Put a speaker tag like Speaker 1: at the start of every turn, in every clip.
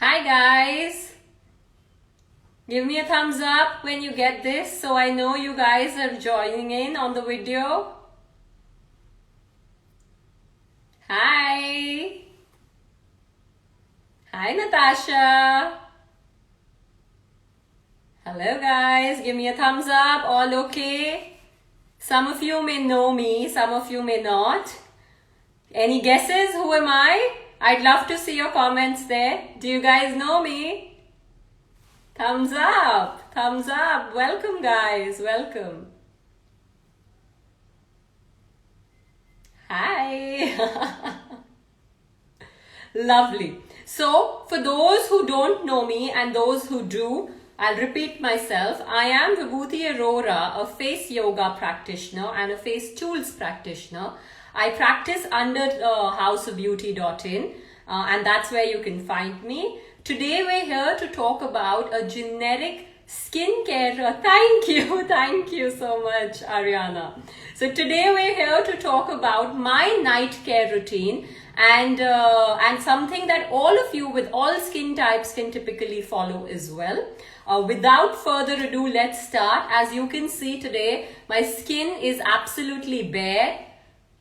Speaker 1: Hi guys, give me a thumbs up when you get this so I know you guys are joining in on the video. Hi. Hi Natasha. Hello guys, give me a thumbs up, all okay? Some of you may know me, some of you may not. Any guesses? Who am I? I'd love to see your comments there. Do you guys know me? Thumbs up, thumbs up. Welcome guys, welcome. Hi. Lovely. So for those who don't know me and those who do, I'll repeat myself. I am Vibhuti Arora, a face yoga practitioner and a face tools practitioner. I practice under houseofbeauty.in and that's where you can find me. Today we're here to talk about a generic skincare. Thank you so much, Ariana. So today we're here to talk about my night care routine and something that all of you with all skin types can typically follow as well. Without further ado, let's start. As you can see today, my skin is absolutely bare.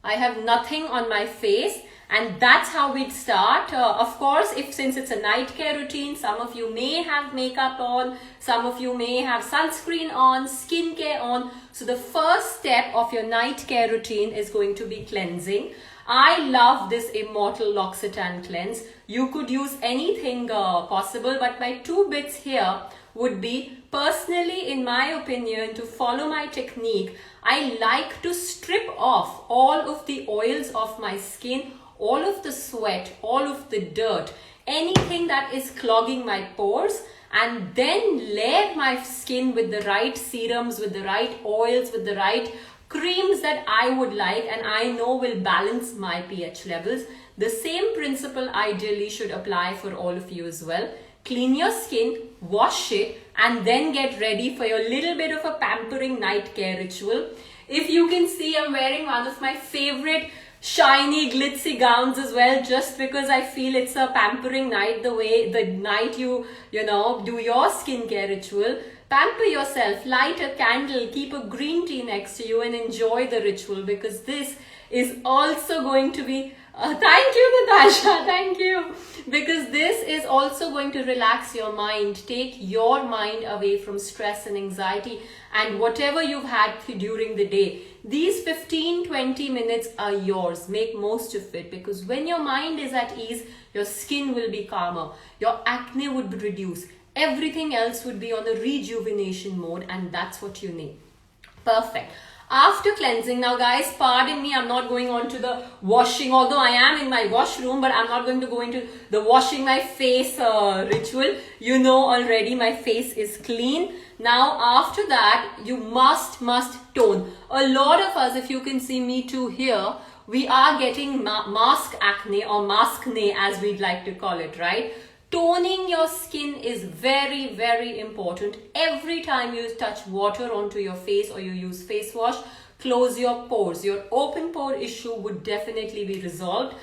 Speaker 1: I have nothing on my face, and that's how we'd start. Of course, since it's a night care routine, some of you may have makeup on, some of you may have sunscreen on, skincare on. So the first step of your night care routine is going to be cleansing. I love this Immortal L'Occitane cleanse. You could use anything possible, but my two bits here would be, personally, in my opinion, to follow my technique, I like to strip off all of the oils of my skin, all of the sweat, all of the dirt, anything that is clogging my pores, and then layer my skin with the right serums, with the right oils, with the right creams that I would like and I know will balance my pH levels. The same principle ideally should apply for all of you as well. Clean your skin, wash it, and then get ready for your little bit of a pampering night care ritual. If you can see, I'm wearing one of my favorite shiny glitzy gowns as well, just because I feel it's a pampering night, the night you do your skincare ritual. Pamper yourself, light a candle, keep a green tea next to you and enjoy the ritual, because this is also going to be thank you, Natasha, thank you, because this is also going to relax your mind, take your mind away from stress and anxiety and whatever you've had during the day. These 15-20 minutes are yours. Make most of it, because when your mind is at ease, your skin will be calmer, your acne would reduce, everything else would be on a rejuvenation mode, and that's what you need. Perfect. After cleansing, now guys, pardon me, I'm not going on to the washing, although I am in my washroom, but I'm not going to go into the washing my face ritual. You know already my face is clean. Now after that, you must tone. A lot of us, if you can see me too here, we are getting mask acne or maskne as we'd like to call it, right? Toning your skin is very, very important. Every time you touch water onto your face or you use face wash, close your pores. Your open pore issue would definitely be resolved.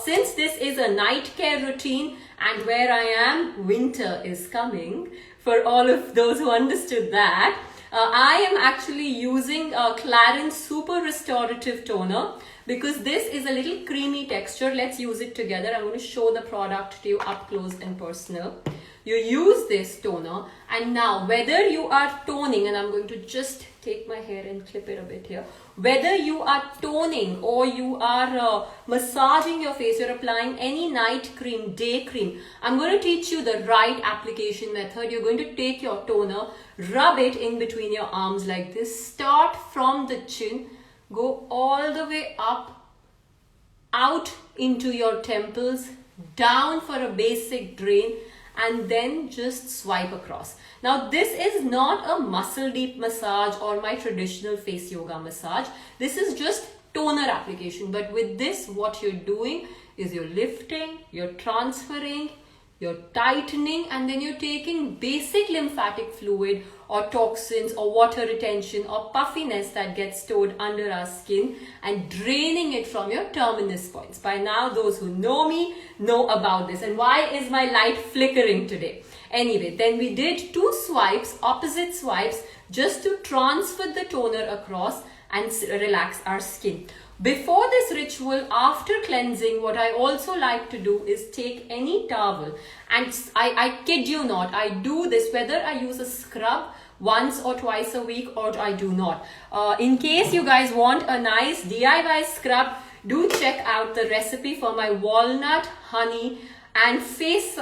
Speaker 1: Since this is a night care routine and where I am, winter is coming, for all of those who understood that, I am actually using Clarins Super Restorative Toner, because this is a little creamy texture. Let's use it together. I'm going to show the product to you up close and personal. You use this toner, and now whether you are toning, and I'm going to just take my hair and clip it a bit here, whether you are toning or you are massaging your face, you're applying any night cream, day cream, I'm going to teach you the right application method. You're going to take your toner, rub it in between your arms like this, start from the chin, go all the way up, out into your temples, down for a basic drain, and then just swipe across. Now this is not a muscle deep massage or my traditional face yoga massage. This is just toner application. But with this, what you're doing is you're lifting, you're transferring, you're tightening, and then you're taking basic lymphatic fluid or toxins or water retention or puffiness that gets stored under our skin and draining it from your terminus points. By now, those who know me know about this. And why is my light flickering today? Anyway, then we did 2 swipes, opposite swipes, just to transfer the toner across and relax our skin. Before this ritual, after cleansing, what I also like to do is take any towel, and I kid you not, I do this whether I use a scrub once or twice a week or I do not. In case you guys want a nice DIY scrub, do check out the recipe for my walnut, honey and face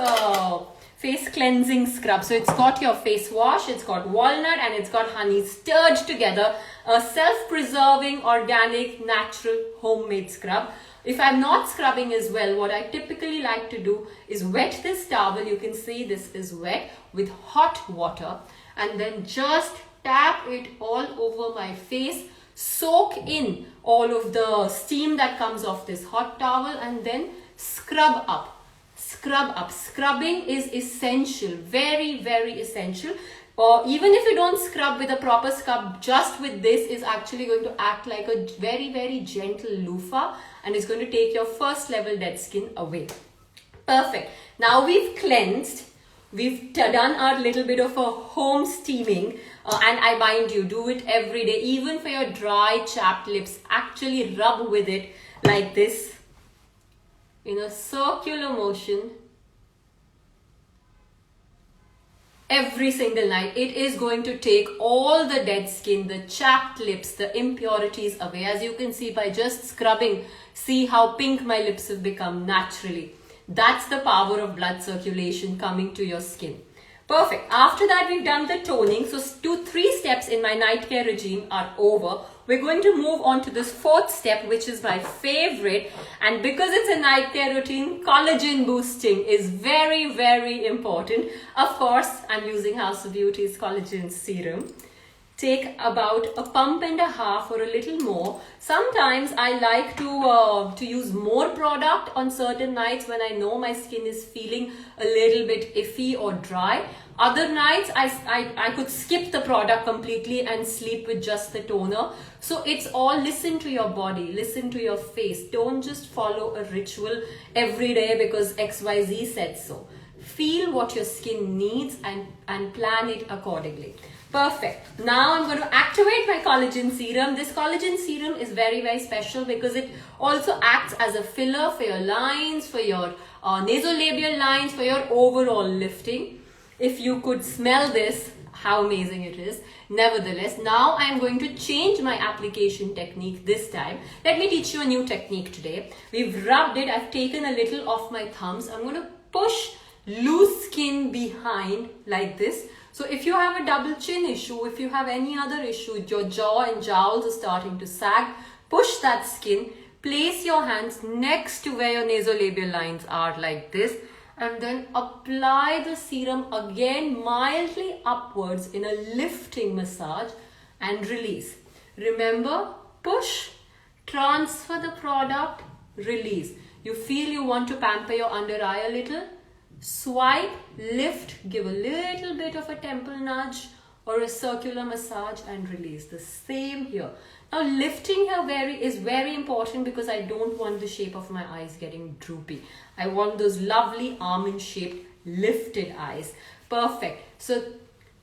Speaker 1: cleansing scrub. So it's got your face wash, it's got walnut and it's got honey stirred together. A self-preserving, organic, natural, homemade scrub. If I'm not scrubbing as well, what I typically like to do is wet this towel. You can see this is wet with hot water, and then just tap it all over my face. Soak in all of the steam that comes off this hot towel and then scrub up. Scrub up. Scrubbing is essential, very, very essential. Or even if you don't scrub with a proper scrub, just with this is actually going to act like a very, very gentle loofah and is going to take your first level dead skin away. Perfect. Now we've cleansed. We've done our little bit of a home steaming and I mind you, do it every day. Even for your dry, chapped lips, actually rub with it like this in a circular motion. Every single night. It is going to take all the dead skin, the chapped lips, the impurities away. As you can see by just scrubbing, see how pink my lips have become naturally. That's the power of blood circulation coming to your skin. Perfect. After that, we've done the toning. So 3 steps in my night care regime are over. We're going to move on to this 4th step, which is my favorite. And because it's a night care routine, collagen boosting is very, very important. Of course, I'm using House of Beauty's collagen serum. Take about a pump and a half or a little more. Sometimes I like to use more product on certain nights when I know my skin is feeling a little bit iffy or dry. Other nights I could skip the product completely and sleep with just the toner. So it's all, listen to your body, listen to your face. Don't just follow a ritual every day because XYZ said so. Feel what your skin needs and plan it accordingly. Perfect. Now I'm going to activate my collagen serum. This collagen serum is very, very special because it also acts as a filler for your lines, for your nasolabial lines, for your overall lifting. If you could smell this, how amazing it is. Nevertheless, now I am going to change my application technique this time. Let me teach you a new technique today. We've rubbed it. I've taken a little off my thumbs. I'm going to push loose skin behind like this. So if you have a double chin issue, if you have any other issue, your jaw and jowls are starting to sag, push that skin, place your hands next to where your nasolabial lines are like this, and then apply the serum again mildly upwards in a lifting massage and release. Remember, push, transfer the product, release. You feel you want to pamper your under eye a little? Swipe, lift, give a little bit of a temple nudge or a circular massage and release. The same here. Now lifting here is very important because I don't want the shape of my eyes getting droopy. I want those lovely almond shaped lifted eyes. Perfect. So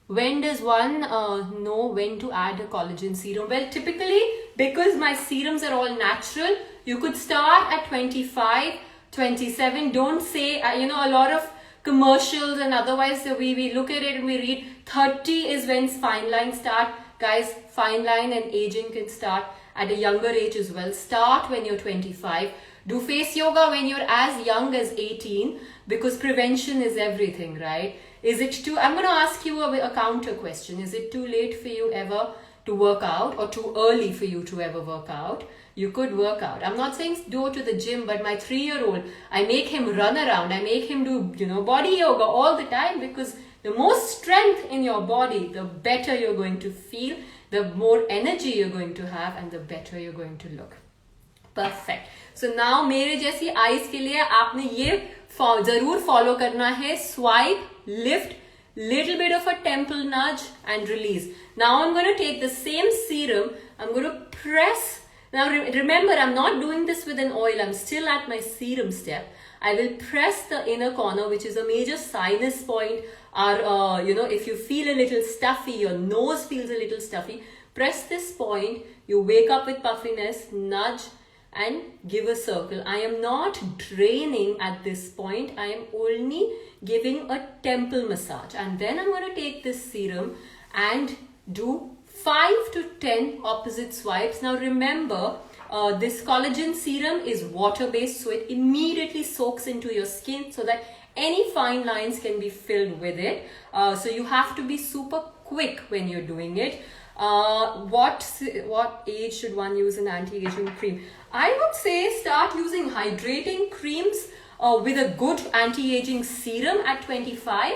Speaker 1: when does one know when to add a collagen serum? Well, typically because my serums are all natural, you could start at 25, 27. Don't say, a lot of commercials and otherwise we look at it and we read 30 is when fine lines start. Guys, fine line and aging can start at a younger age as well. Start when you're 25. Do face yoga when you're as young as 18 because prevention is everything, right? I'm going to ask you a counter question. Is it too late for you ever to work out or too early for you to ever work out? You could work out. I'm not saying go to the gym, but my 3-year-old, I make him run around. I make him do, body yoga all the time because the more strength in your body, the better you're going to feel, the more energy you're going to have, and the better you're going to look. Perfect. So now मेरे जैसी eyes के लिए आपने ये जरूर follow करना है. Swipe, lift, little bit of a temple nudge and release. Now I'm going to take the same serum. I'm going to press. Now remember, I'm not doing this with an oil. I'm still at my serum step. I will press the inner corner, which is a major sinus point. Or, if you feel a little stuffy, your nose feels a little stuffy, press this point. You wake up with puffiness, nudge and give a circle. I am not draining at this point. I am only giving a temple massage. And then I'm going to take this serum and do 5 to 10 opposite swipes. Now remember, this collagen serum is water-based, so it immediately soaks into your skin so that any fine lines can be filled with it. So you have to be super quick when you're doing it. What age should one use an anti-aging cream? I would say start using hydrating creams with a good anti-aging serum at 25.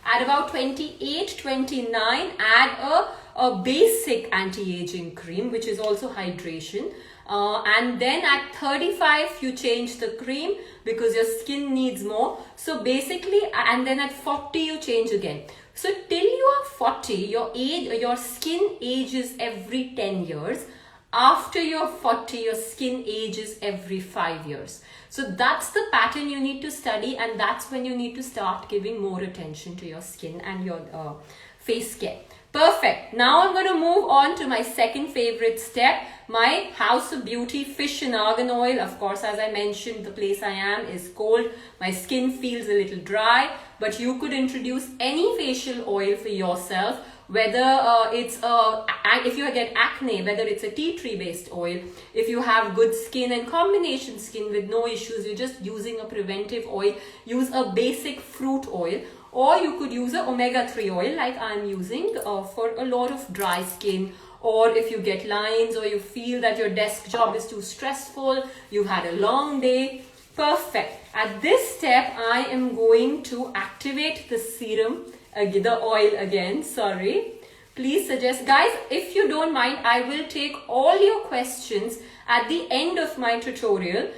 Speaker 1: At about 28, 29, add a basic anti-aging cream, which is also hydration. And then at 35, you change the cream because your skin needs more. So basically, and then at 40, you change again. So till you are 40, your skin ages every 10 years. After you're 40, your skin ages every 5 years. So that's the pattern you need to study, and that's when you need to start giving more attention to your skin and your face care. Perfect. Now I'm going to move on to my second favorite step, my House of Beauty Fish and Argan Oil. Of course, as I mentioned, the place I am is cold. My skin feels a little dry, but you could introduce any facial oil for yourself, whether if you get acne, whether it's a tea tree based oil. If you have good skin and combination skin with no issues, you're just using a preventive oil, use a basic fruit oil. Or you could use a omega-3 oil like I'm using for a lot of dry skin, or if you get lines or you feel that your desk job is too stressful, you've had a long day. Perfect. At this step, I am going to activate the serum, the oil again, sorry. Please suggest, guys, if you don't mind, I will take all your questions at the end of my tutorial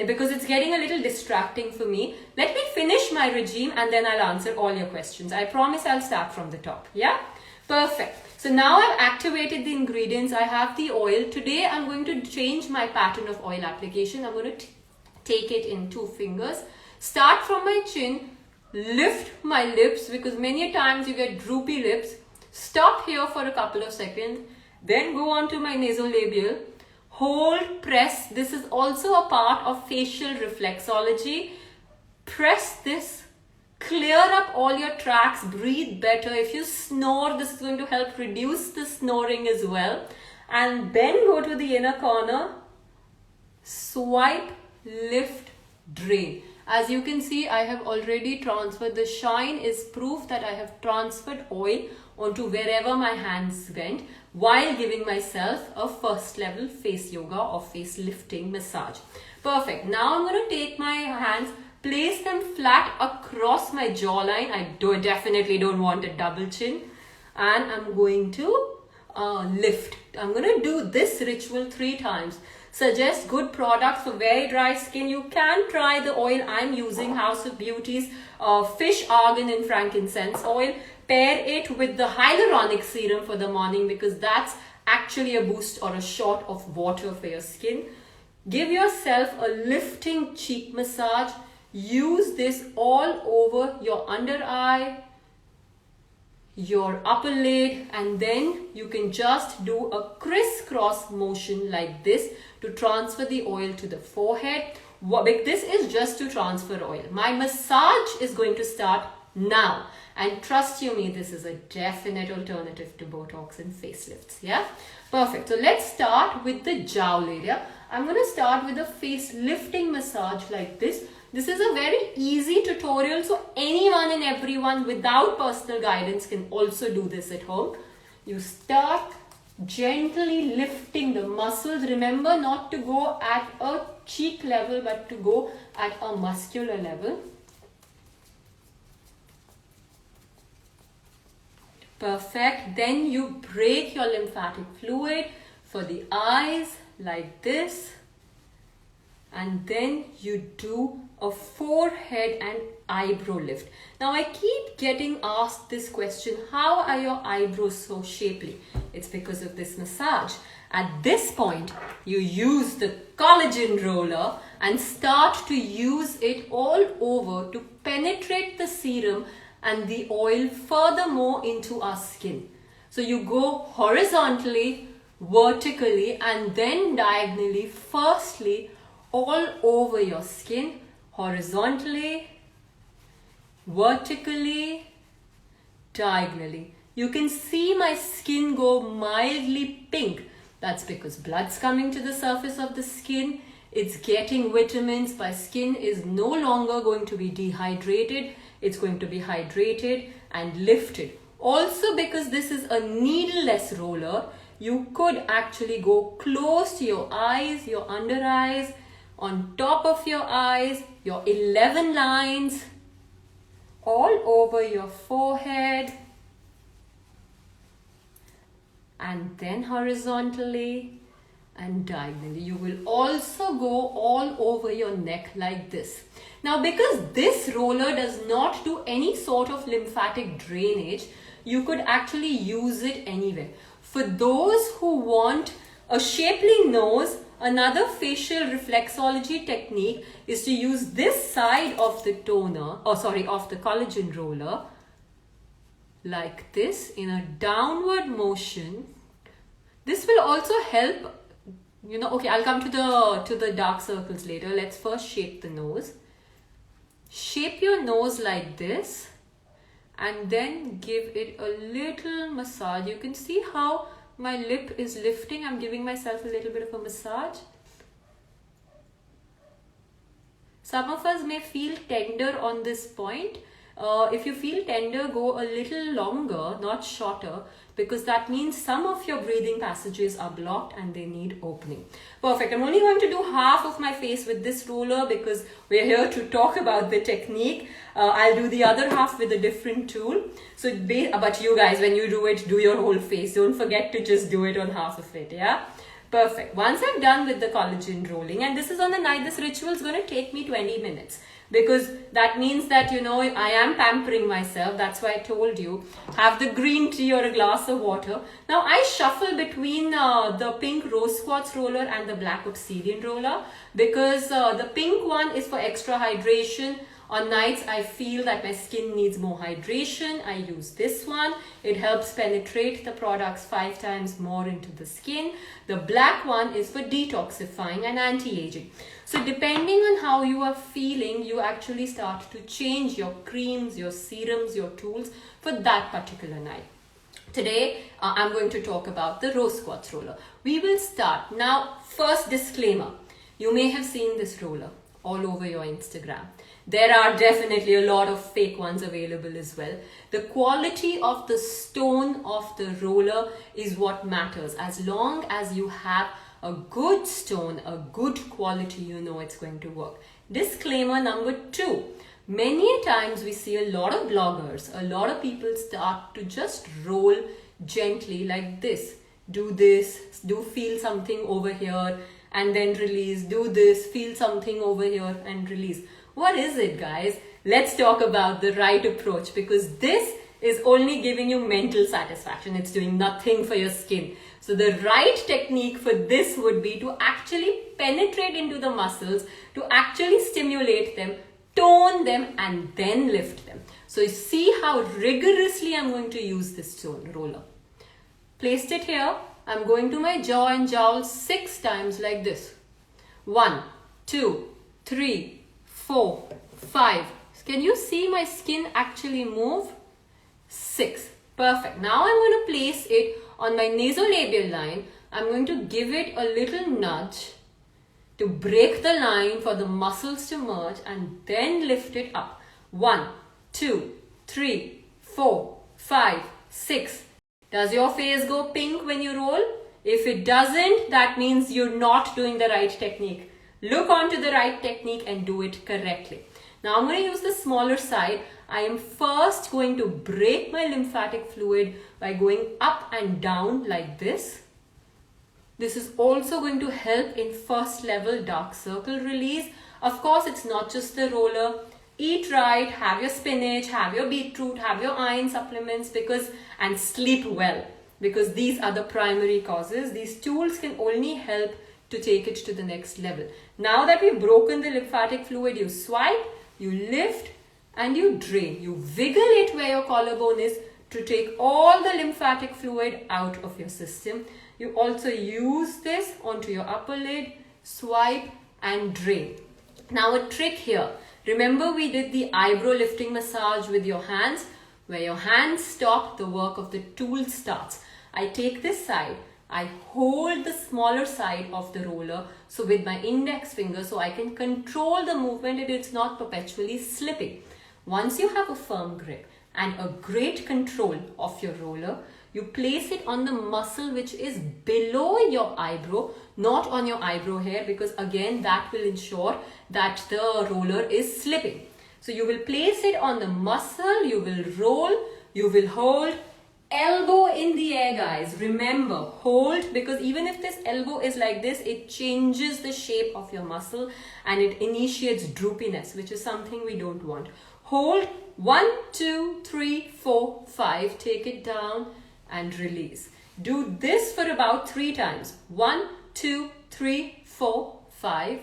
Speaker 1: because it's getting a little distracting for me. Let me finish my regime and then I'll answer all your questions. I promise I'll start from the top. Yeah? Perfect. So now I've activated the ingredients. I have the oil. Today I'm going to change my pattern of oil application. I'm going to take it in 2 fingers. Start from my chin. Lift my lips because many times you get droopy lips. Stop here for a couple of seconds. Then go on to my nasolabial. Hold, press. This is also a part of facial reflexology. Press this. Clear up all your tracks. Breathe better. If you snore, this is going to help reduce the snoring as well. And then go to the inner corner. Swipe, lift, drain. As you can see, I have already transferred. The shine is proof that I have transferred oil onto wherever my hands went while giving myself a first level face yoga or face lifting massage. Perfect. Now I'm going to take my hands, place them flat across my jawline. I definitely don't want a double chin. And I'm going to lift. I'm going to do this ritual 3 times. Suggest good products for very dry skin. You can try the oil I'm using, House of Beauty's fish argan and frankincense oil. Pair it with the hyaluronic serum for the morning because that's actually a boost or a shot of water for your skin. Give yourself a lifting cheek massage. Use this all over your under eye, your upper lid, and then you can just do a crisscross motion like this to transfer the oil to the forehead. This is just to transfer oil. My massage is going to start now, and trust you me, this is a definite alternative to Botox and facelifts. Yeah, perfect. So let's start with the jowl area. I'm going to start with a face lifting massage like this. This is a very easy tutorial, so anyone and everyone without personal guidance can also do this at home. You start gently lifting the muscles. Remember not to go at a cheek level, but to go at a muscular level. Perfect. Then you break your lymphatic fluid for the eyes like this. and then you do a forehead and eyebrow lift. Now I keep getting asked this question, how are your eyebrows so shapely? It's because of this massage. At this point, you use the collagen roller and start to use it all over to penetrate the serum and the oil furthermore into our skin. So you go horizontally, vertically, and then diagonally, firstly all over your skin, horizontally, vertically, diagonally. You can see my skin go mildly pink. That's because blood's coming to the surface of the skin. It's getting vitamins. My skin is no longer going to be dehydrated. It's going to be hydrated and lifted. Also, because this is a needleless roller, you could actually go close to your eyes, your under eyes, on top of your eyes, your 11 lines, all over your forehead, and then horizontally and diagonally. You will also go all over your neck like this. Now, because this roller does not do any sort of lymphatic drainage, you could actually use it anywhere. For those who want a shapely nose, another facial reflexology technique is to use this side of the of the collagen roller like this in a downward motion. This will also help, okay, I'll come to the dark circles later. Let's first shape the nose. Shape your nose like this and then give it a little massage. You can see how my lip is lifting. I'm giving myself a little bit of a massage. Some of us may feel tender on this point. If you feel tender, go a little longer, not shorter, because that means some of your breathing passages are blocked and they need opening. Perfect. I'm only going to do half of my face with this roller because we're here to talk about the technique. I'll do the other half with a different tool. But you guys, when you do it, do your whole face. Don't forget to just do it on half of it, yeah? Perfect. Once I'm done with the collagen rolling, and this is on the night, this ritual is going to take me 20 minutes. Because that means that, I am pampering myself. That's why I told you, have the green tea or a glass of water. Now, I shuffle between the pink rose quartz roller and the black obsidian roller because the pink one is for extra hydration. On nights, I feel that my skin needs more hydration. I use this one. It helps penetrate the products 5 times more into the skin. The black one is for detoxifying and anti-aging. So depending on how you are feeling, you actually start to change your creams, your serums, your tools for that particular night. Today, I'm going to talk about the rose quartz roller. We will start. Now, first disclaimer. You may have seen this roller all over your Instagram. There are definitely a lot of fake ones available as well. The quality of the stone of the roller is what matters. As long as you have a good stone, a good quality, it's going to work. Disclaimer number 2. Many times we see a lot of bloggers, a lot of people start to just roll gently like this. Do this, do feel something over here and then release. Do this, feel something over here and release. What is it, guys? Let's talk about the right approach because this is only giving you mental satisfaction. It's doing nothing for your skin. So the right technique for this would be to actually penetrate into the muscles, to actually stimulate them, tone them, and then lift them. So you see how rigorously I'm going to use this stone roller. Placed it here. I'm going to my jaw and jowl 6 times like this. 1, 2, 3, 4, 5. Can you see my skin actually move? 6. Perfect. Now I'm going to place it on my nasolabial line. I'm going to give it a little nudge to break the line for the muscles to merge and then lift it up. 1, 2, 3, 4, 5, 6. Does your face go pink when you roll? If it doesn't, that means you're not doing the right technique. Look onto the right technique and do it correctly. Now I'm going to use the smaller side. I am first going to break my lymphatic fluid by going up and down like this. This is also going to help in first level dark circle release. Of course, it's not just the roller. Eat right, have your spinach, have your beetroot, have your iron supplements and sleep well, because these are the primary causes. These tools can only help to take it to the next level. Now that we've broken the lymphatic fluid, you swipe, you lift and you drain. You wiggle it where your collarbone is to take all the lymphatic fluid out of your system. You also use this onto your upper lid, swipe and drain. Now a trick here. Remember we did the eyebrow lifting massage with your hands. Where your hands stop, the work of the tool starts. I take this side, I hold the smaller side of the roller, so with my index finger, so I can control the movement and it's not perpetually slipping. Once you have a firm grip and a great control of your roller, you place it on the muscle which is below your eyebrow, not on your eyebrow hair, because again that will ensure that the roller is slipping. So you will place it on the muscle, you will roll, you will hold, elbow in the air guys. Remember, hold, because even if this elbow is like this, it changes the shape of your muscle and it initiates droopiness, which is something we don't want. Hold 1, 2, 3, 4, 5, take it down and release. Do this for about 3 times. 1, 2, 3, 4, 5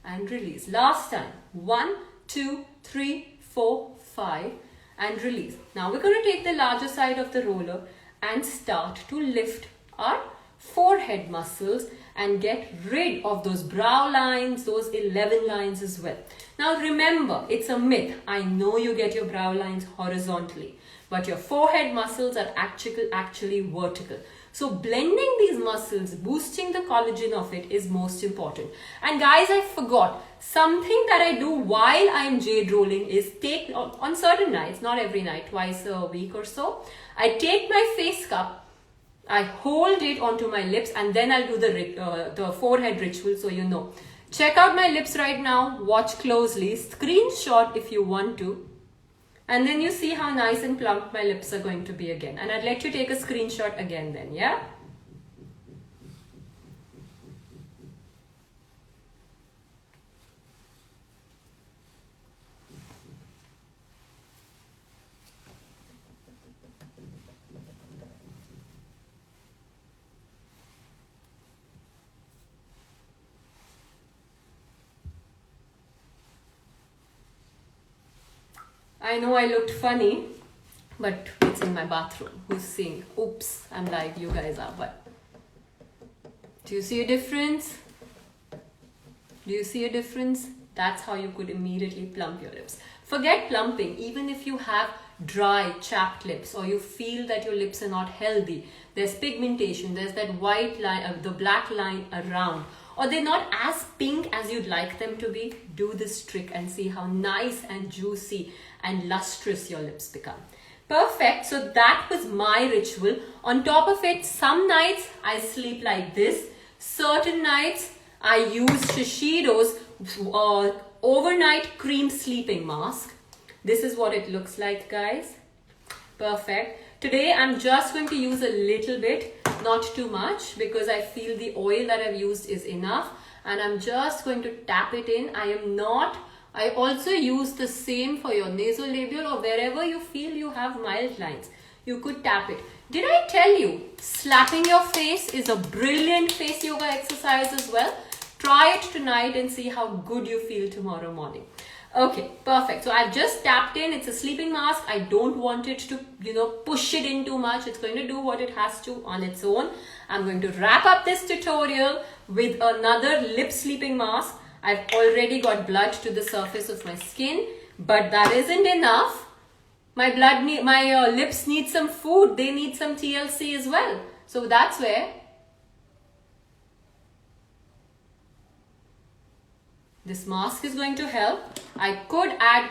Speaker 1: and release. Last time. 1, 2, 3, 4, 5 and release. Now we're going to take the larger side of the roller and start to lift our forehead muscles and get rid of those brow lines, those 11 lines as well. Now remember, it's a myth. I know you get your brow lines horizontally, but your forehead muscles are actually vertical. So blending these muscles, boosting the collagen of it is most important. And guys, I forgot, something that I do while I'm jade rolling is take, on certain nights, not every night, twice a week or so, I take my face cup, I hold it onto my lips, and then I'll do the forehead ritual, so you know. Check out my lips right now, watch closely, screenshot if you want to. And then you see how nice and plump my lips are going to be again. And I'd let you take a screenshot again then, yeah? I know I looked funny, but it's in my bathroom. Who's seeing? Oops, I'm live, you guys are, but do you see a difference? Do you see a difference? That's how you could immediately plump your lips. Forget plumping, even if you have dry, chapped lips or you feel that your lips are not healthy, there's pigmentation, there's that white line, the black line around, or they're not as pink as you'd like them to be, do this trick and see how nice and juicy and lustrous your lips become. Perfect. So that was my ritual. On top of it, some nights I sleep like this. Certain nights I use Shiseido's overnight cream sleeping mask. This is what it looks like, guys. Perfect. Today I'm just going to use a little bit, not too much, because I feel the oil that I've used is enough, and I'm just going to tap it in. I also use the same for your nasolabial or wherever you feel you have mild lines. You could tap it. Did I tell you slapping your face is a brilliant face yoga exercise as well? Try it tonight and see how good you feel tomorrow morning. Okay, perfect. So I've just tapped in. It's a sleeping mask. I don't want it to, push it in too much. It's going to do what it has to on its own. I'm going to wrap up this tutorial with another lip sleeping mask. I've already got blood to the surface of my skin, but that isn't enough. My lips need some food. They need some TLC as well. So that's where this mask is going to help. I could add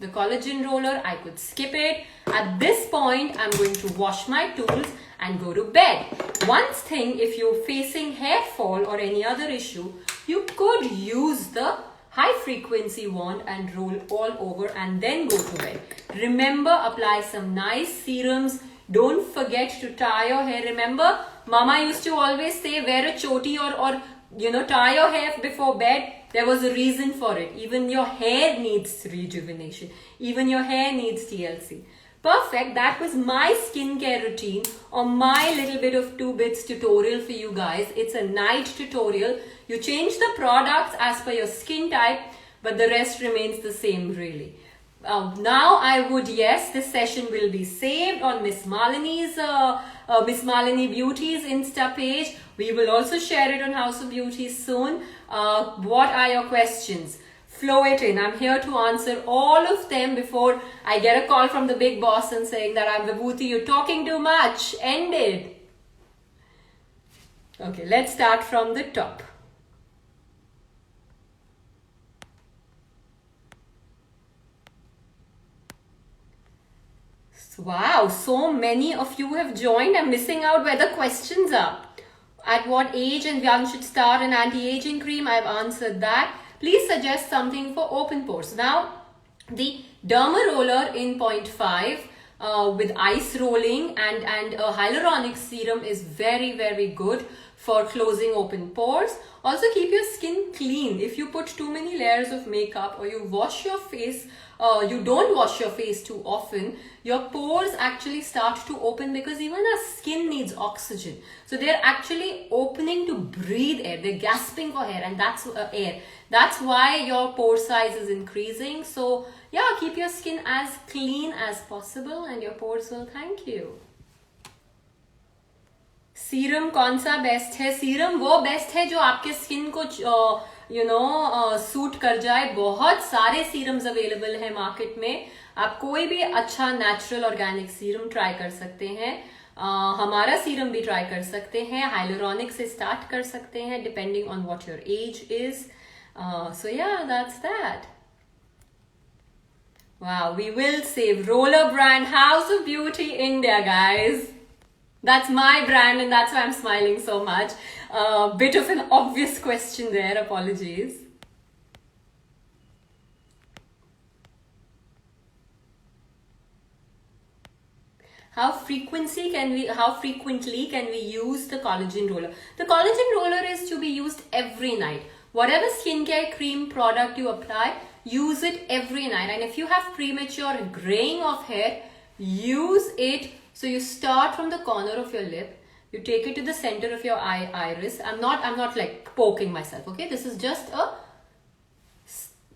Speaker 1: the collagen roller. I could skip it. At this point, I'm going to wash my tools and go to bed. One thing, if you're facing hair fall or any other issue, you could use the high frequency wand and roll all over and then go to bed. Remember, apply some nice serums. Don't forget to tie your hair. Remember, Mama used to always say wear a choti or tie your hair before bed. There was a reason for it. Even your hair needs rejuvenation. Even your hair needs TLC. Perfect. That was my skincare routine or my little bit of 2 bits tutorial for you guys. It's a night tutorial. You change the products as per your skin type, but the rest remains the same really. Now yes, this session will be saved on Miss Malini's, Miss Malini Beauty's Insta page. We will also share it on House of Beauty soon. What are your questions? Flow it in. I'm here to answer all of them before I get a call from the big boss and saying that I'm Vibhuti, you're talking too much. End it. Okay, let's start from the top. Wow, so many of you have joined. I'm missing out where the questions are. At what age and one should start an anti-aging cream? I've answered that. Please suggest something for open pores. Now, the Derma Roller in 0.5 with ice rolling and a hyaluronic serum is very, very good for closing open pores. Also, keep your skin clean. If you put too many layers of makeup or you wash your face, you don't wash your face too often, your pores actually start to open because even our skin needs oxygen. So they're actually opening to breathe air. They're gasping for air, and that's air. That's why your pore size is increasing. So yeah, keep your skin as clean as possible and your pores will thank you. Serum कौन सा best है? Serum वो best है जो आपके skin को suit कर जाए. बहुत सारे सीरम्स अवेलेबल है मार्केट में. आप कोई भी अच्छा नेचुरल ऑर्गेनिक सीरम ट्राई कर सकते हैं. हमारा सीरम भी ट्राई कर सकते हैं. हाइलुरोनिक से स्टार्ट कर सकते हैं depending on what your age is. So yeah that's that. Wow, we will save Roller Brand House of Beauty India, guys. That's my brand and that's why I'm smiling so much. Bit of an obvious question there, apologies. How frequently can we use the collagen roller? The collagen roller is to be used every night. Whatever skincare cream product you apply, use it every night. And if you have premature graying of hair, use it. So you start from the corner of your lip, you take it to the center of your iris. I'm not like poking myself, okay? This is just a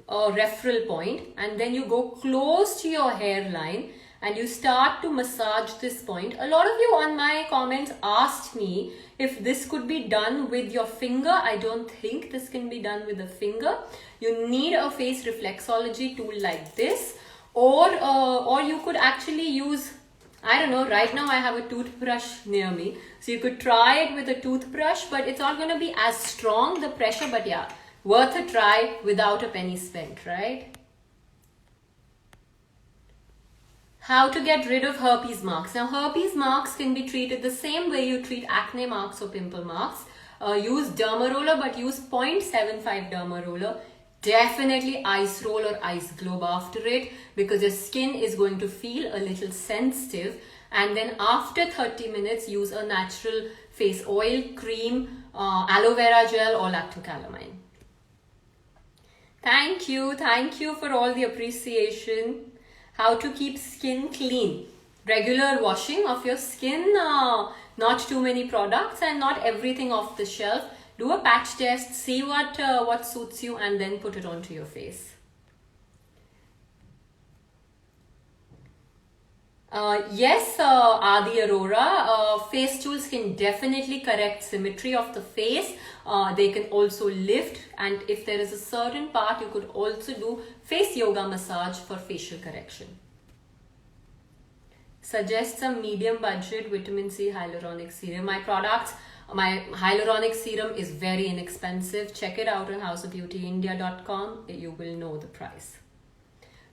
Speaker 1: referral point, and then you go close to your hairline and you start to massage this point. A lot of you on my comments asked me if this could be done with your finger. I don't think this can be done with a finger. You need a face reflexology tool like this, or you could actually use, I don't know, right now I have a toothbrush near me. So you could try it with a toothbrush, but it's not going to be as strong, the pressure, but yeah, worth a try without a penny spent, right? How to get rid of herpes marks. Now, herpes marks can be treated the same way you treat acne marks or pimple marks. Use Derma Roller, but use 0.75 Derma Roller. Definitely ice roll or ice globe after it, because your skin is going to feel a little sensitive. And then after 30 minutes, use a natural face oil, cream, aloe vera gel or lactocalamine. Thank you for all the appreciation. How to keep skin clean. Regular washing of your skin, not too many products and not everything off the shelf. Do a patch test, see what suits you, and then put it onto your face. Yes, Adi Aurora, face tools can definitely correct symmetry of the face. They can also lift, and if there is a certain part, you could also do face yoga massage for facial correction. Suggest some medium budget vitamin C hyaluronic serum. My hyaluronic serum is very inexpensive. Check it out on houseofbeautyindia.com. You will know the price.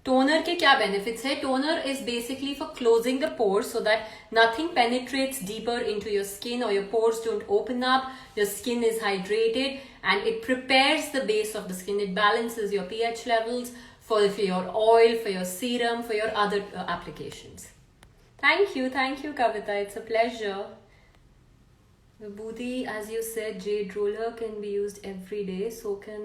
Speaker 1: Toner के क्या benefits है? Toner is basically for closing the pores so that nothing penetrates deeper into your skin or your pores don't open up. Your skin is hydrated and it prepares the base of the skin. It balances your pH levels for your oil, for your serum, for your other applications. Thank you, Kavita. It's a pleasure. Vibhuti, as you said, jade roller can be used every day. So can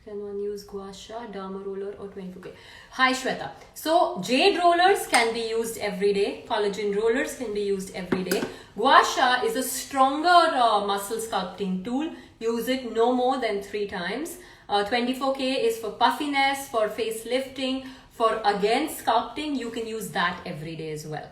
Speaker 1: one use gua sha, derma roller or 24K? Hi Shweta. So jade rollers can be used every day. Collagen rollers can be used every day. Gua sha is a stronger muscle sculpting tool. Use it no more than 3 times. 24K is for puffiness, for face lifting, for again sculpting. You can use that every day as well.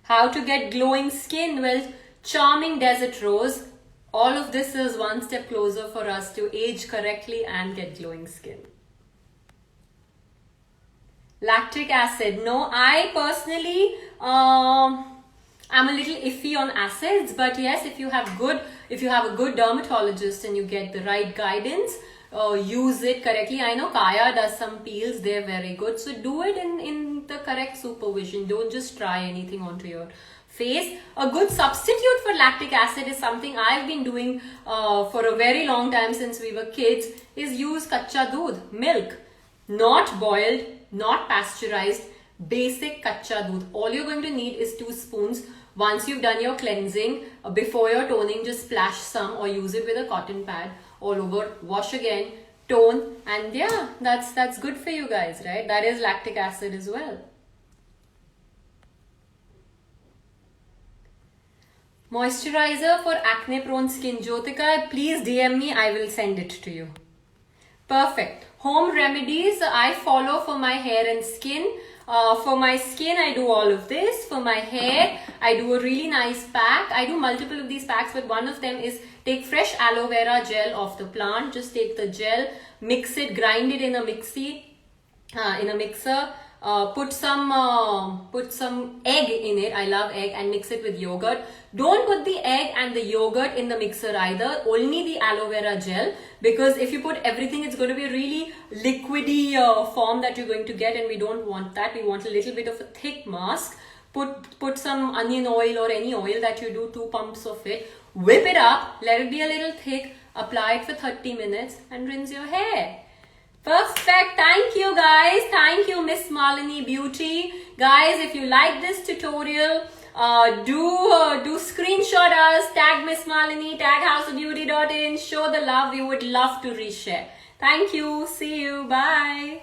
Speaker 1: How to get glowing skin? Well, charming desert rose. All of this is one step closer for us to age correctly and get glowing skin. Lactic acid. No, I personally I'm a little iffy on acids, but yes, if you have a good dermatologist and you get the right guidance, use it correctly. I know Kaya does some peels, they're very good. So do it in the correct supervision. Don't just try anything onto your face. A good substitute for lactic acid is something I've been doing for a very long time since we were kids, is use kacha doodh, milk. Not boiled, not pasteurized, basic kacha doodh. All you're going to need is 2 spoons. Once you've done your cleansing, before your toning, just splash some or use it with a cotton pad all over. Wash again, tone, and yeah, that's good for you guys, right? That is lactic acid as well. Moisturizer for acne prone skin. Jyotika, please DM me, I will send it to you. Perfect. Home remedies I follow for my hair and skin. For my skin, I do all of this. For my hair, I do a really nice pack. I do multiple of these packs, but one of them is take fresh aloe vera gel off the plant. Just take the gel, mix it, grind it in a mixer. Put some egg in it. I love egg, and mix it with yogurt. Don't put the egg and the yogurt in the mixer either. Only the aloe vera gel, because if you put everything, it's going to be a really liquidy form that you're going to get, and we don't want that. We want a little bit of a thick mask. Put some onion oil or any oil that you do, 2 pumps of it. Whip it up, let it be a little thick. Apply it for 30 minutes and rinse your hair. Perfect. Thank you guys. Thank you, Miss Malini Beauty. Guys, if you like this tutorial, do screenshot us, tag Miss Malini, tag houseofbeauty.in, show the love. We would love to reshare. Thank you. See you. Bye.